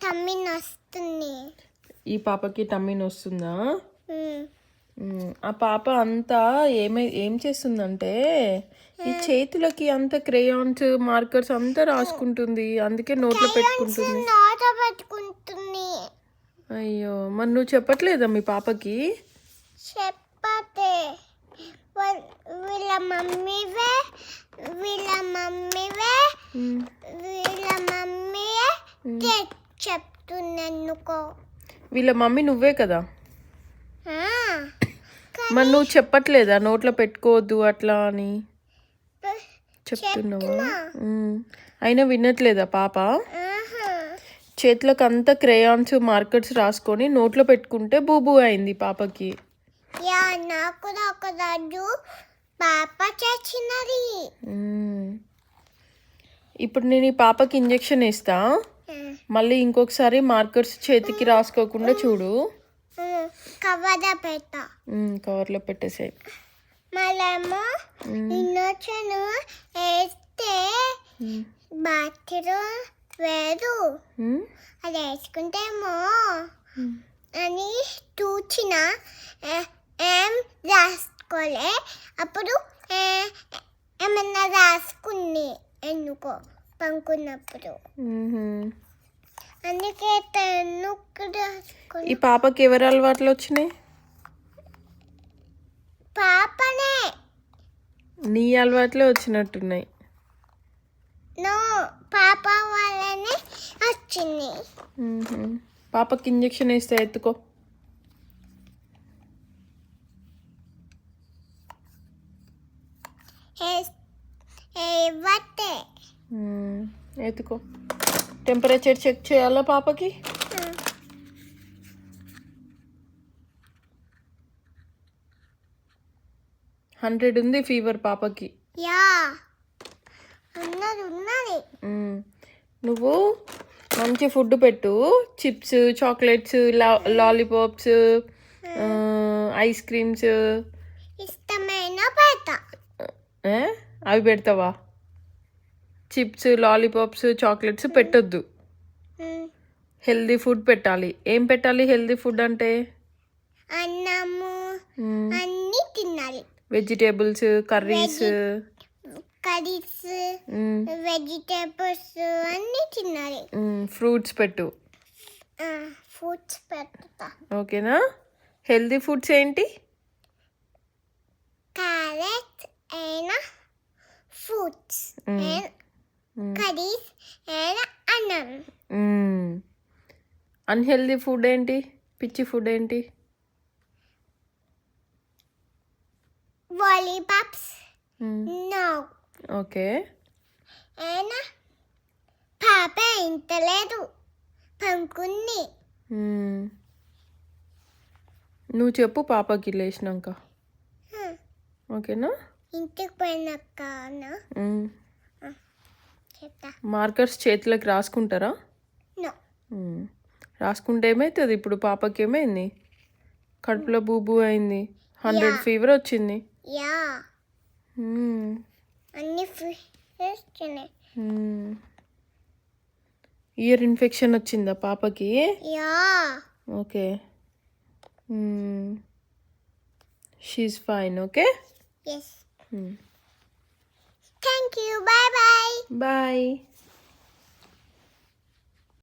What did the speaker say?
Tummy నొస్తుంది. ఈ పాపకి tummy నొస్తుందా? ఆ పాప అంతా ఏం చేస్తుందంటే ఈ చేతులకి అంత క్రేయాన్స్ మార్కర్స్ అంతా రాసుకుంటుంది, అందుకే నోట్లో పెట్టుకుంటుంది. అయ్యో, మరి నువ్వు చెప్పట్లేదా మీ పాపకి? చెప్పతే వీళ్ళ మమ్మీవే చెప్తున్నానుకో. వీళ్ళ మమ్మీ నువ్వే కదా, మరి నువ్వు చెప్పట్లేదా నోట్లో పెట్టుకోవద్దు అట్లా అని? చెప్తున్నావా? అయినా వినట్లేదా పాప? చేతులకు అంతా క్రేయాన్స్ మార్కర్స్ రాసుకొని నోట్లో పెట్టుకుంటే బూబు అయింది పాపకి. నాకు పాప చేసినది. ఇప్పుడు నేను ఈ పాపకి ఇంజెక్షన్ ఇస్తా, మళ్ళీ ఇంకొకసారి మార్కర్స్ చేతికి రాసుకోకుండా చూడు. కవర్లో పెట్టేసాయి. మళ్ళేమో ఇంజెక్షన్ వేస్తే బాత్రూమ్ వేరు, అది వేసుకుంటేమో అని చూచిన ఏం రాసుకోలే. అప్పుడు ఏమన్నా రాసుకుని ఎందుకో పనుకున్నప్పుడు, అందుకే ఈ పాపకి ఎవరు అలవాట్లు వచ్చినాయి? పాపనే. నీ అలవాట్లే వచ్చినట్టున్నాయి. పాప వాళ్ళనే వచ్చింది. పాపకి ఇంజెక్షన్ వేస్తే ఎత్తుకో. ఎత్తుకో. టెంపరేచర్ చెక్ చేయాలా పాపకి? హండ్రెడ్ ఉంది ఫీవర్ పాపకి. నువ్వు మంచి ఫుడ్ పెట్టు, chips, chocolates, lollipops, ice creams అవి పెడతావా? చిప్స్, లాలీపాప్స్, చాక్లెట్స్ పెట్టొద్దు. హెల్దీ ఫుడ్ పెట్టాలి. ఏం పెట్టాలి హెల్దీ ఫుడ్ అంటే? అన్నము అన్ని తినాలి. వెజిటేబుల్స్, కర్రీస్, వెజిటేబుల్స్ అన్ని తినాలి. ఫ్రూట్స్ పెట్టు. ఫ్రూట్స్ పెడతా. ఓకేనా? హెల్దీ ఫుడ్స్ ఏంటి? క్యారెట్ అయినా ఫ్రూట్స్, కర్రీస్ అయినా అన్నం. అన్హెల్దీ ఫుడ్ ఏంటి? పిచ్చి ఫుడ్ ఏంటి? లాలీపాప్స్. నో. ఓకే. అయినా పాప ఇంతలేదు, పంకుంది. నువ్వు చెప్పు పాపకి లేచినాక. ఓకేనా? ఇంటికి పోయినాక మార్కర్స్ చేతులకు రాసుకుంటారా? రాసుకుంటే ఏమవుతుంది? ఇప్పుడు పాపకి ఏమైంది? కడుపులో బూబు అయింది, 100 ఫీవర్ వచ్చింది. ఇయర్ ఇన్ఫెక్షన్ వచ్చిందా పాపకి? Okay. She is fine. Okay. Thank you. Bye bye. Bye.